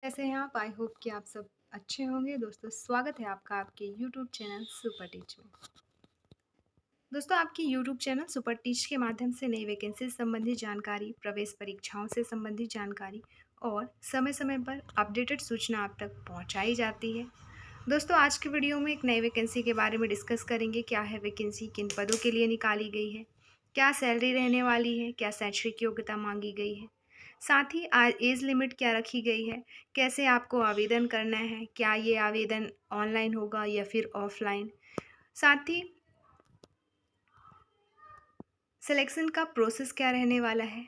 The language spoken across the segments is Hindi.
कैसे हैं आप? आई होप कि आप सब अच्छे होंगे। दोस्तों स्वागत है आपका आपके यूट्यूब चैनल सुपर टीच में। दोस्तों आपकी यूट्यूब चैनल सुपर टीच के माध्यम से नई वैकेंसी से संबंधित जानकारी, प्रवेश परीक्षाओं से संबंधित जानकारी और समय समय पर अपडेटेड सूचना आप तक पहुंचाई जाती है। दोस्तों आज की वीडियो में एक नई वैकेंसी के बारे में डिस्कस करेंगे। क्या है वैकेंसी, किन पदों के लिए निकाली गई है, क्या सैलरी रहने वाली है, क्या शैक्षिक योग्यता मांगी गई है, साथ ही एज लिमिट क्या रखी गई है, कैसे आपको आवेदन करना है, क्या ये आवेदन ऑनलाइन होगा या फिर ऑफलाइन, साथ ही सिलेक्शन का प्रोसेस क्या रहने वाला है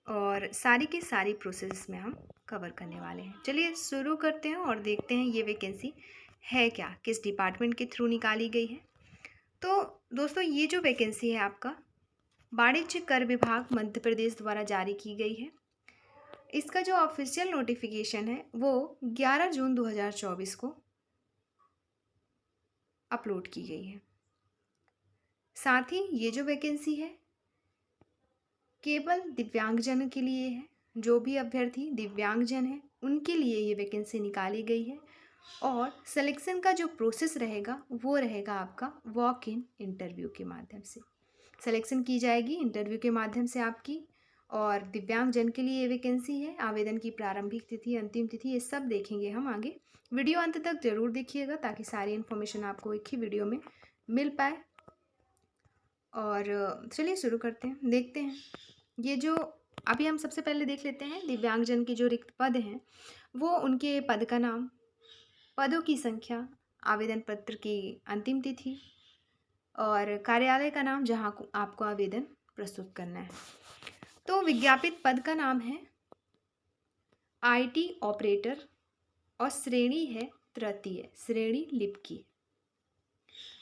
और सारी की सारी प्रोसेस में हम कवर करने वाले हैं। चलिए शुरू करते हैं और देखते हैं ये वैकेंसी है क्या, किस डिपार्टमेंट के थ्रू निकाली गई है। तो दोस्तों ये जो वैकेंसी है आपका वाणिज्य कर विभाग मध्य प्रदेश द्वारा जारी की गई है। इसका जो ऑफिशियल नोटिफिकेशन है वो 11 जून 2024 को अपलोड की गई है। साथ ही ये जो वैकेंसी है केवल दिव्यांगजन के लिए है। जो भी अभ्यर्थी दिव्यांगजन है उनके लिए ये वैकेंसी निकाली गई है और सिलेक्शन का जो प्रोसेस रहेगा वो रहेगा आपका वॉक इन इंटरव्यू के माध्यम से सिलेक्शन की जाएगी, इंटरव्यू के माध्यम से आपकी। और दिव्यांगजन के लिए ये वैकेंसी है। आवेदन की प्रारंभिक तिथि, अंतिम तिथि, ये सब देखेंगे हम आगे। वीडियो अंत तक जरूर देखिएगा ताकि सारी इन्फॉर्मेशन आपको एक ही वीडियो में मिल पाए। और चलिए शुरू करते हैं, देखते हैं ये जो अभी हम सबसे पहले देख लेते हैं दिव्यांगजन की जो रिक्त पद हैं वो उनके पद का नाम, पदों की संख्या, आवेदन पत्र की अंतिम तिथि और कार्यालय का नाम जहाँ आपको आवेदन प्रस्तुत करना है। तो विज्ञापित पद का नाम है आईटी ऑपरेटर और श्रेणी है तृतीय श्रेणी लिपिकीय।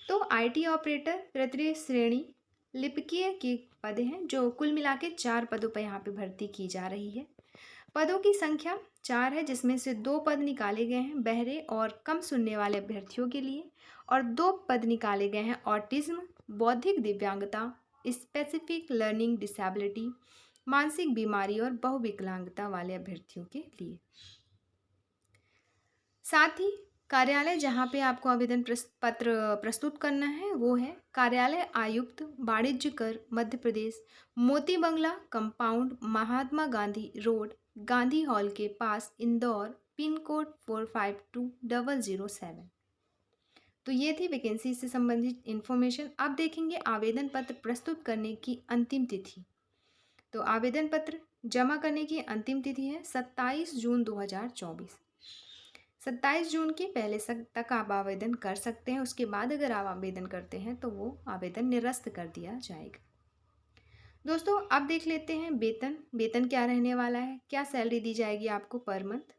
तो आईटी ऑपरेटर तृतीय श्रेणी लिपिकीय के पद हैं जो कुल मिला के 4 पदों पर यहाँ पे भर्ती की जा रही है। पदों की संख्या 4 है जिसमें से 2 पद निकाले गए हैं बहरे और कम सुनने वाले अभ्यर्थियों के लिए और 2 पद निकाले गए हैं ऑटिज्म, बौद्धिक दिव्यांगता, स्पेसिफिक लर्निंग डिसेबिलिटी, मानसिक बीमारी और बहुविकलांगता वाले अभ्यर्थियों के लिए। साथ ही कार्यालय जहाँ पे आपको आवेदन पत्र प्रस्तुत करना है वो है कार्यालय आयुक्त वाणिज्य कर मध्य प्रदेश, मोती बंगला compound, Mahatma Gandhi road, Gandhi hall के पास, इंदौर, पिन कोड 452007। तो ये थी वैकेंसी से संबंधित इन्फॉर्मेशन। अब देखेंगे आवेदन पत्र प्रस्तुत करने की अंतिम तिथि। तो आवेदन पत्र जमा करने की अंतिम तिथि है 27 जून 2024। 27 जून के पहले तक आप आवेदन कर सकते हैं। उसके बाद अगर आप आवेदन करते हैं तो वो आवेदन निरस्त कर दिया जाएगा। दोस्तों अब देख लेते हैं वेतन क्या रहने वाला है, क्या सैलरी दी जाएगी आपको पर मंथ।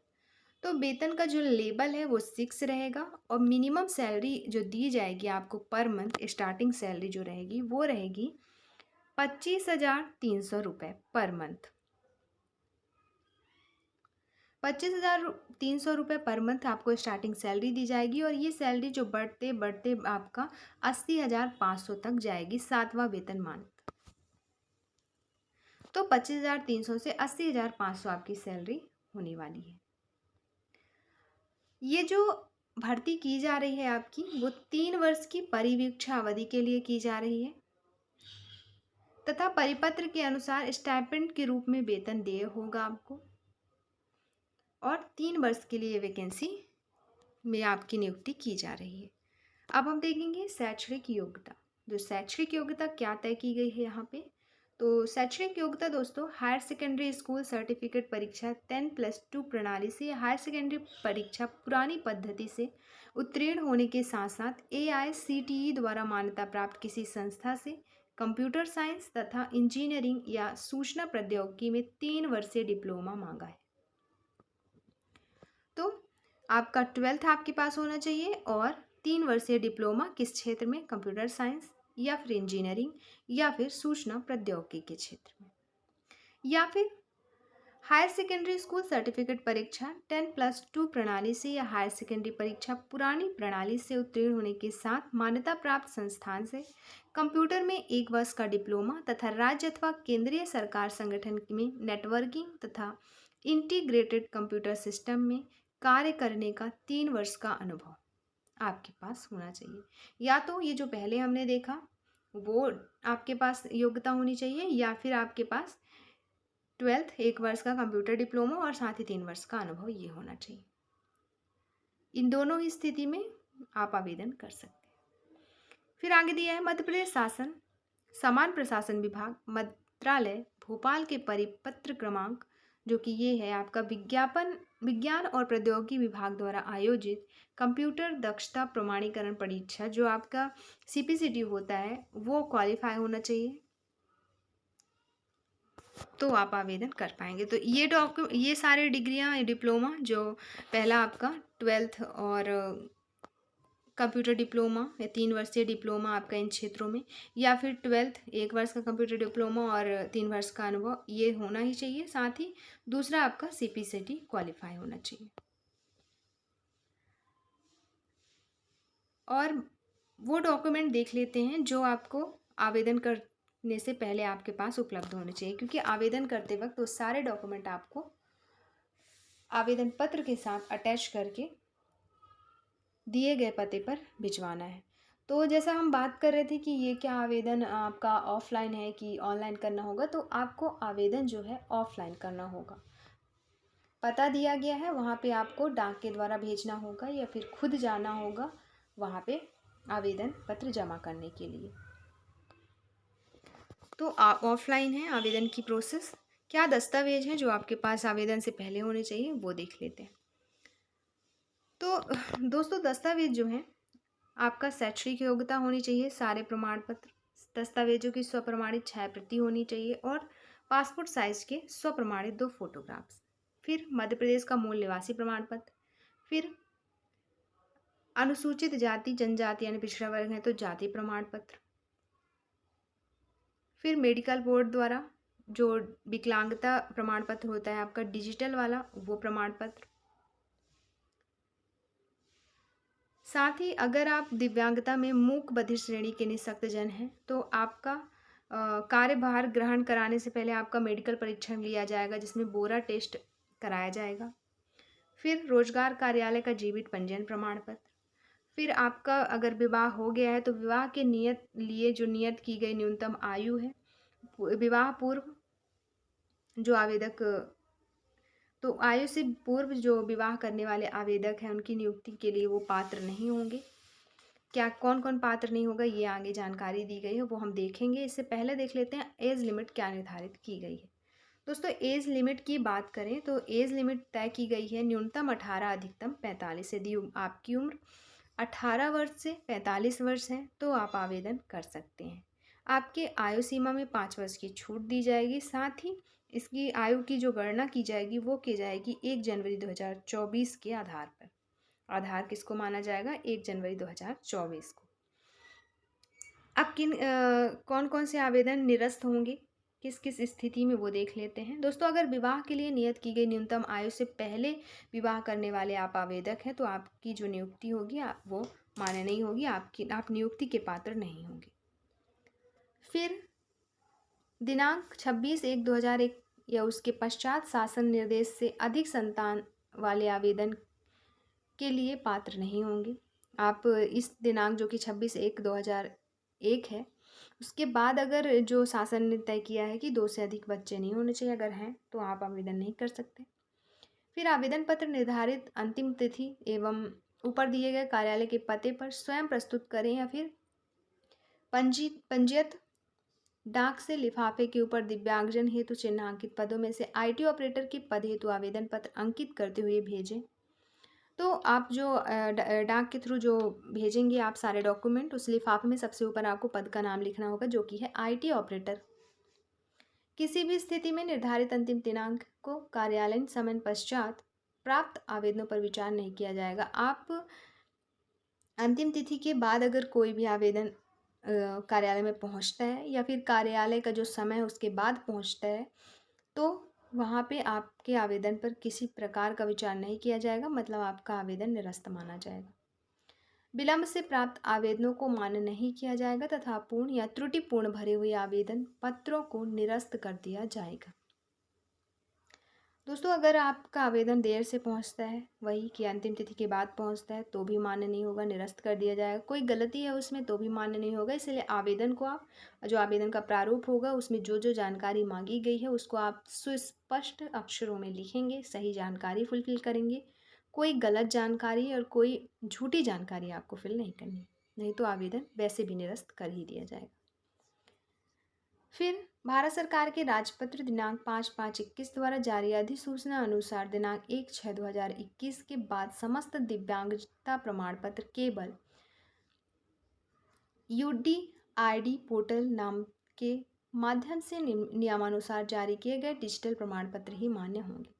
तो वेतन का जो लेबल है वो 6 रहेगा और मिनिमम सैलरी जो दी जाएगी आपको पर मंथ, स्टार्टिंग सैलरी जो रहेगी वो रहेगी 25,300 रुपये पर मंथ। 25,300 रुपये पर मंथ आपको स्टार्टिंग सैलरी दी जाएगी और ये सैलरी जो बढ़ते बढ़ते आपका 80,500 तक जाएगी 7वां वेतनमान। तो 25,300 से 80,500 आपकी सैलरी होने वाली है। ये जो भर्ती की जा रही है आपकी वो 3 वर्ष की परिवीक्षा अवधि के लिए की जा रही है तथा परिपत्र के अनुसार स्टाइपेंड के रूप में वेतन देय होगा आपको और 3 वर्ष के लिए वैकेंसी में आपकी नियुक्ति की जा रही है। अब हम देखेंगे शैक्षणिक योग्यता। जो शैक्षणिक योग्यता क्या तय की गई है यहाँ पे, तो शैक्षणिक योग्यता दोस्तों हायर सेकेंडरी स्कूल सर्टिफिकेट परीक्षा 10+2 प्रणाली से हायर सेकेंडरी परीक्षा पुरानी पद्धति से उत्तीर्ण होने के साथ साथ AICTE द्वारा मान्यता प्राप्त किसी संस्था से कंप्यूटर साइंस तथा इंजीनियरिंग या सूचना प्रौद्योगिकी में 3 वर्षीय डिप्लोमा मांगा है। तो आपका 12th आपके पास होना चाहिए और 3 वर्षीय डिप्लोमा किस क्षेत्र में, कंप्यूटर साइंस या फिर इंजीनियरिंग या फिर सूचना प्रौद्योगिकी के क्षेत्र में, या फिर हायर सेकेंडरी स्कूल सर्टिफिकेट परीक्षा 10+2 प्रणाली से या हायर सेकेंडरी परीक्षा पुरानी प्रणाली से उत्तीर्ण होने के साथ मान्यता प्राप्त संस्थान से कंप्यूटर में 1 वर्ष का डिप्लोमा तथा राज्य अथवा केंद्रीय सरकार संगठन में नेटवर्किंग तथा इंटीग्रेटेड कंप्यूटर सिस्टम में कार्य करने का 3 वर्ष का अनुभव आपके पास होना चाहिए। या तो ये जो पहले हमने देखा वो आपके पास योग्यता होनी चाहिए, या फिर आपके पास 12th 1 वर्ष का कंप्यूटर डिप्लोमा और साथ ही 3 वर्ष का अनुभव ये होना चाहिए। इन दोनों ही स्थिति में आप आवेदन कर सकते हैं। फिर आगे दिया है मध्य प्रदेश शासन समान प्रशासन विभाग मंत्रालय भोपाल के परिपत्र क्रमांक, जो कि ये है आपका विज्ञान और प्रौद्योगिकी विभाग द्वारा आयोजित कंप्यूटर दक्षता प्रमाणीकरण परीक्षा, जो आपका CPCT होता है, वो क्वालिफाई होना चाहिए, तो आप आवेदन कर पाएंगे। तो ये सारे डिग्रियां डिप्लोमा, जो पहला आपका 12th और कंप्यूटर डिप्लोमा या 3 वर्षीय डिप्लोमा आपका इन क्षेत्रों में, या फिर 12th 1 वर्ष का कंप्यूटर डिप्लोमा और 3 वर्ष का अनुभव, ये होना ही चाहिए। साथ ही दूसरा आपका CPCT क्वालिफाई होना चाहिए। और वो डॉक्यूमेंट देख लेते हैं जो आपको आवेदन करने से पहले आपके पास उपलब्ध होने चाहिए, क्योंकि आवेदन करते वक्त वो सारे डॉक्यूमेंट आपको आवेदन पत्र के साथ अटैच करके दिए गए पते पर भिजवाना है। तो जैसा हम बात कर रहे थे कि ये क्या आवेदन आपका ऑफलाइन है कि ऑनलाइन करना होगा, तो आपको आवेदन जो है ऑफलाइन करना होगा। पता दिया गया है, वहाँ पे आपको डाक के द्वारा भेजना होगा या फिर खुद जाना होगा वहाँ पे आवेदन पत्र जमा करने के लिए। तो ऑफलाइन है आवेदन की प्रोसेस। क्या दस्तावेज हैं जो आपके पास आवेदन से पहले होने चाहिए, वो देख लेते हैं। तो दोस्तों, दस्तावेज जो हैं, आपका शैक्षणिक योग्यता होनी चाहिए, सारे प्रमाण पत्र, दस्तावेजों की स्वप्रमाणित छायाप्रति होनी चाहिए और पासपोर्ट साइज के स्वप्रमाणित 2 फोटोग्राफ्स। फिर मध्य प्रदेश का मूल निवासी प्रमाण पत्र। फिर अनुसूचित जाति जनजाति यानी पिछड़ा वर्ग है तो जाति प्रमाण पत्र। फिर मेडिकल बोर्ड द्वारा जो विकलांगता प्रमाण पत्र होता है आपका डिजिटल वाला, वो प्रमाण पत्र। साथ ही अगर आप दिव्यांगता में मूक बधिर श्रेणी के निःशक्त जन हैं तो आपका कार्यभार ग्रहण कराने से पहले आपका मेडिकल परीक्षण लिया जाएगा, जिसमें बोरा टेस्ट कराया जाएगा। फिर रोजगार कार्यालय का जीवित पंजीयन प्रमाण पत्र। फिर आपका अगर विवाह हो गया है तो विवाह के नियत लिए जो नियत की गई न्यूनतम आयु है, विवाह पूर्व जो आवेदक, तो आयु से पूर्व जो विवाह करने वाले आवेदक हैं उनकी नियुक्ति के लिए वो पात्र नहीं होंगे। क्या कौन कौन पात्र नहीं होगा, ये आगे जानकारी दी गई है, वो हम देखेंगे। इससे पहले देख लेते हैं एज लिमिट क्या निर्धारित की गई है। दोस्तों, एज लिमिट की बात करें तो एज लिमिट तय की गई है न्यूनतम 18 अधिकतम 45। यदि आपकी उम्र 18 वर्ष से 45 वर्ष है तो आप आवेदन कर सकते हैं। आपके आयु सीमा में 5 वर्ष की छूट दी जाएगी। साथ ही इसकी आयु की जो गणना की जाएगी वो की जाएगी 1 जनवरी 2024 के आधार पर। आधार किसको माना जाएगा? 1 जनवरी 2024 को। अब कौन कौन से आवेदन निरस्त होंगे, किस किस स्थिति में, वो देख लेते हैं। दोस्तों, अगर विवाह के लिए नियत की गई न्यूनतम आयु से पहले विवाह करने वाले आप आवेदक हैं तो आपकी जो नियुक्ति होगी वो मान्य नहीं होगी, आप नियुक्ति के पात्र नहीं होंगे। फिर दिनांक 26/1/2001 या उसके पश्चात शासन निर्देश से अधिक संतान वाले आवेदन के लिए पात्र नहीं होंगे। आप इस दिनांक जो कि 26/1/2001 है, उसके बाद अगर जो शासन ने तय किया है कि 2 से अधिक बच्चे नहीं होने चाहिए, अगर हैं तो आप आवेदन नहीं कर सकते। फिर आवेदन पत्र निर्धारित अंतिम तिथि एवं ऊपर दिए गए कार्यालय के पते पर स्वयं प्रस्तुत करें या फिर पंजीयत डाक से लिफाफे के ऊपर दिव्यांगजन हेतु चिन्हांकित पदों में से IT ऑपरेटर के पद हेतु आवेदन पत्र अंकित करते हुए भेजें। तो आप जो डाक के थ्रू जो भेजेंगे आप सारे डॉक्यूमेंट, उस लिफाफे में सबसे ऊपर आपको पद का नाम लिखना होगा जो कि है IT ऑपरेटर। किसी भी स्थिति में निर्धारित अंतिम दिनांक को कार्यालयीन समय पश्चात प्राप्त आवेदनों पर विचार नहीं किया जाएगा। आप अंतिम तिथि के बाद अगर कोई भी आवेदन कार्यालय में पहुंचता है या फिर कार्यालय का जो समय है उसके बाद पहुंचता है, तो वहाँ पे आपके आवेदन पर किसी प्रकार का विचार नहीं किया जाएगा, मतलब आपका आवेदन निरस्त माना जाएगा। विलंब से प्राप्त आवेदनों को मान्य नहीं किया जाएगा तथा पूर्ण या त्रुटिपूर्ण भरे हुए आवेदन पत्रों को निरस्त कर दिया जाएगा। दोस्तों, अगर आपका आवेदन देर से पहुंचता है, वही कि अंतिम तिथि के बाद पहुंचता है, तो भी मान्य नहीं होगा, निरस्त कर दिया जाएगा। कोई गलती है उसमें तो भी मान्य नहीं होगा। इसलिए आवेदन को आप, जो आवेदन का प्रारूप होगा उसमें जो जो जानकारी मांगी गई है उसको आप सुस्पष्ट अक्षरों में लिखेंगे, सही जानकारी फुलफिल करेंगे। कोई गलत जानकारी और कोई झूठी जानकारी आपको फिल नहीं करनी, नहीं तो आवेदन वैसे भी निरस्त कर ही दिया जाएगा। फिर भारत सरकार के राजपत्र दिनांक 5/5/21 द्वारा जारी अधिसूचना अनुसार दिनांक 1/6/2021 के बाद समस्त दिव्यांगता प्रमाण पत्र केवल UDID पोर्टल नाम के माध्यम से नियमानुसार जारी किए गए डिजिटल प्रमाण पत्र ही मान्य होंगे।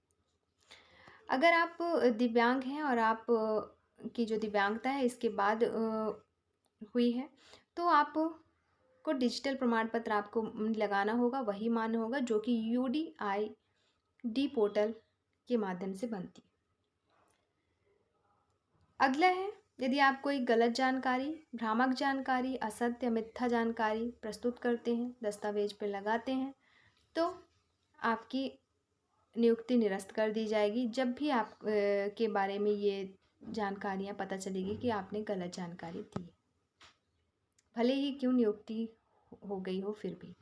अगर आप दिव्यांग हैं और आप की जो दिव्यांगता है इसके बाद हुई है, तो आप को डिजिटल प्रमाण पत्र आपको लगाना होगा, वही मान्य होगा जो कि UDID पोर्टल के माध्यम से बनती है। अगला है, यदि आप कोई गलत जानकारी, भ्रामक जानकारी, असत्य मिथ्या जानकारी प्रस्तुत करते हैं, दस्तावेज पर लगाते हैं, तो आपकी नियुक्ति निरस्त कर दी जाएगी। जब भी आप के बारे में ये जानकारियाँ पता चलेगी कि आपने गलत जानकारी दी, भले ही क्यों नियुक्ति हो गई हो फिर भी।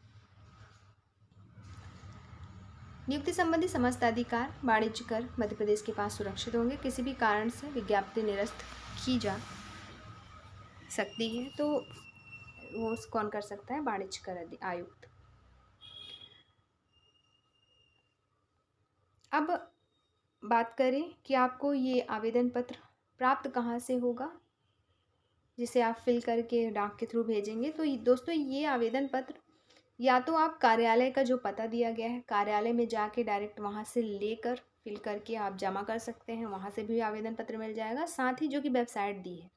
नियुक्ति संबंधी समस्त अधिकार वाणिज्य कर मध्य प्रदेश के पास सुरक्षित होंगे। किसी भी कारण से विज्ञप्ति निरस्त की जा सकती है तो वो कौन कर सकता है? वाणिज्य कर आयुक्त। अब बात करें कि आपको ये आवेदन पत्र प्राप्त कहाँ से होगा, जिसे आप फिल करके डाक के थ्रू भेजेंगे। तो दोस्तों, ये आवेदन पत्र या तो आप कार्यालय का जो पता दिया गया है, कार्यालय में जाके डायरेक्ट वहाँ से लेकर फिल करके आप जमा कर सकते हैं, वहाँ से भी आवेदन पत्र मिल जाएगा। साथ ही जो कि वेबसाइट दी है,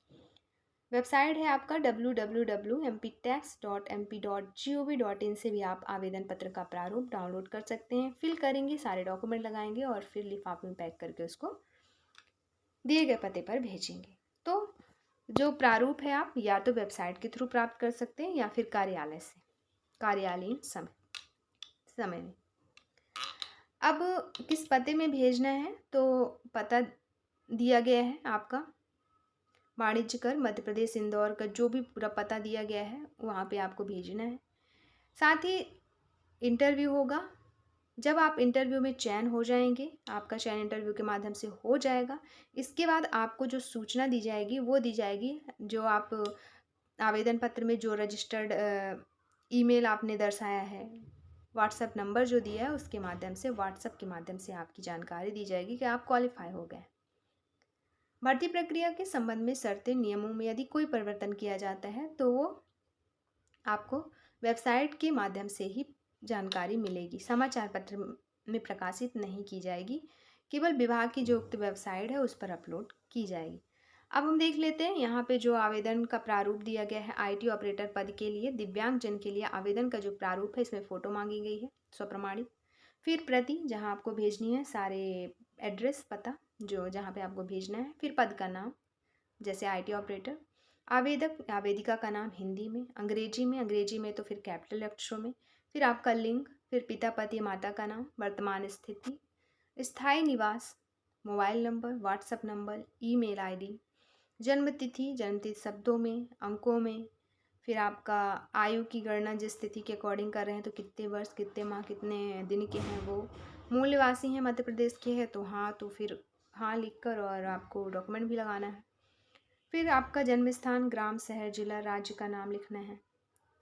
वेबसाइट है आपका www.mptax.mp.gov.in से भी आप आवेदन पत्र का प्रारूप डाउनलोड कर सकते हैं। फिल करेंगे, सारे डॉक्यूमेंट लगाएंगे और फिर लिफाफे में पैक करके उसको दिए गए पते पर भेजेंगे। तो जो प्रारूप है आप या तो वेबसाइट के थ्रू प्राप्त कर सकते हैं या फिर कार्यालय से, कार्यालयीन समय में। अब किस पते में भेजना है, तो पता दिया गया है आपका वाणिज्य कर मध्य प्रदेश इंदौर का, जो भी पूरा पता दिया गया है वहाँ पे आपको भेजना है। साथ ही इंटरव्यू होगा। जब आप इंटरव्यू में चयन हो जाएंगे, आपका चयन इंटरव्यू के माध्यम से हो जाएगा, इसके बाद आपको जो सूचना दी जाएगी वो दी जाएगी, जो आप आवेदन पत्र में जो रजिस्टर्ड ईमेल आपने दर्शाया है, व्हाट्सएप नंबर जो दिया है उसके माध्यम से, व्हाट्सएप के माध्यम से आपकी जानकारी दी जाएगी कि आप क्वालिफाई हो गए। भर्ती प्रक्रिया के संबंध में शर्तें नियमों में यदि कोई परिवर्तन किया जाता है तो वो आपको वेबसाइट के माध्यम से ही जानकारी मिलेगी, समाचार पत्र में प्रकाशित नहीं की जाएगी, केवल विभाग की जो उक्त वेबसाइट है उस पर अपलोड की जाएगी। अब हम देख लेते हैं यहाँ पे जो आवेदन का प्रारूप दिया गया है IT ऑपरेटर पद के लिए, दिव्यांग जन के लिए आवेदन का जो प्रारूप है इसमें फ़ोटो मांगी गई है स्वप्रमाणित, फिर प्रति जहाँ आपको भेजनी है, सारे एड्रेस पता जो जहाँ पे आपको भेजना है, फिर पद का नाम जैसे IT ऑपरेटर, आवेदक आवेदिका का नाम हिंदी में, अंग्रेजी में तो फिर कैपिटल अक्षरों में, फिर आपका लिंग, फिर पिता पति माता का नाम, वर्तमान स्थिति, स्थायी निवास, mobile number, WhatsApp number, email ID, जन्मतिथि शब्दों में, अंकों में, फिर आपका आयु की गणना जिस तिथि के अकॉर्डिंग कर रहे हैं तो कितने वर्ष, कितने माह, कितने दिन के हैं वो, मूल निवासी हैं मध्य प्रदेश के हैं तो हाँ, तो फिर हाँ लिखकर और आपको डॉक्यूमेंट भी लगाना है। फिर आपका जन्म स्थान, ग्राम, शहर, जिला, राज्य का नाम लिखना है।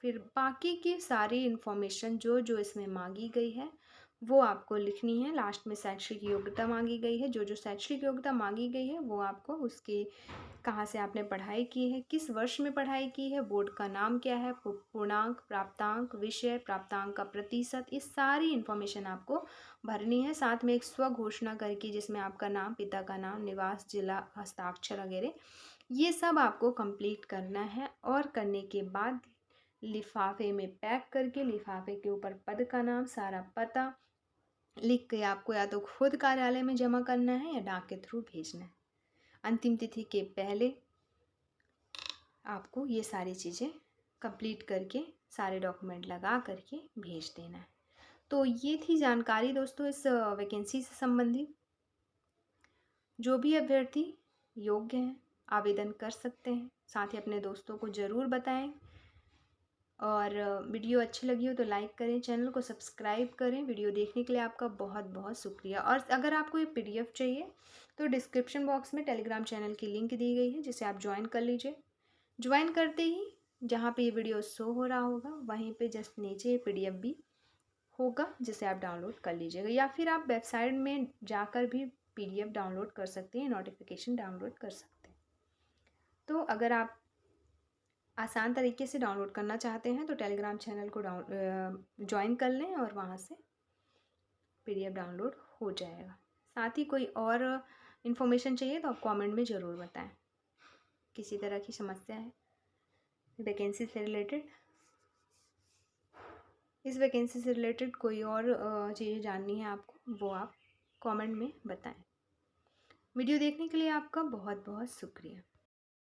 फिर बाकी की सारी इन्फॉर्मेशन जो जो इसमें मांगी गई है वो आपको लिखनी है। लास्ट में शैक्षिक योग्यता मांगी गई है, जो जो शैक्षिक योग्यता मांगी गई है वो आपको उसके कहाँ से आपने पढ़ाई की है, किस वर्ष में पढ़ाई की है, बोर्ड का नाम क्या है, पूर्णांक, प्राप्तांक, विषय, प्राप्तांक का प्रतिशत, ये सारी इन्फॉर्मेशन आपको भरनी है। साथ में एक स्व घोषणा करके जिसमें आपका नाम, पिता का नाम, निवास, जिला, हस्ताक्षर वगैरह ये सब आपको कंप्लीट करना है। और करने के बाद लिफाफे में पैक करके, लिफाफे के ऊपर पद का नाम, सारा पता लिख के आपको या तो खुद कार्यालय में जमा करना है या डाक के थ्रू भेजना है। अंतिम तिथि के पहले आपको ये सारी चीज़ें कंप्लीट करके, सारे डॉक्यूमेंट लगा करके भेज देना है। तो ये थी जानकारी दोस्तों इस वैकेंसी से संबंधित। जो भी अभ्यर्थी योग्य हैं आवेदन कर सकते हैं। साथ ही अपने दोस्तों को ज़रूर बताएं। और वीडियो अच्छी लगी हो तो लाइक करें, चैनल को सब्सक्राइब करें। वीडियो देखने के लिए आपका बहुत बहुत शुक्रिया। और अगर आपको ये PDF चाहिए तो डिस्क्रिप्शन बॉक्स में टेलीग्राम चैनल की लिंक दी गई है, जिसे आप ज्वाइन कर लीजिए। ज्वाइन करते ही जहाँ पे ये वीडियो शो हो रहा होगा वहीं पे जस्ट नीचे PDF भी होगा, जिसे आप डाउनलोड कर लीजिएगा, या फिर आप वेबसाइट में जाकर भी PDF डाउनलोड कर सकते हैं, नोटिफिकेशन डाउनलोड कर सकते हैं। तो अगर आप आसान तरीके से डाउनलोड करना चाहते हैं तो टेलीग्राम चैनल को ज्वाइन कर लें और वहाँ से PDF डाउनलोड हो जाएगा। साथ ही कोई और इन्फॉर्मेशन चाहिए तो आप कमेंट में ज़रूर बताएं। किसी तरह की समस्या है वैकेंसी से रिलेटेड, इस वैकेंसी से रिलेटेड कोई और चीज़ें जाननी है आपको, वो आप कमेंट में बताएं। वीडियो देखने के लिए आपका बहुत बहुत शुक्रिया।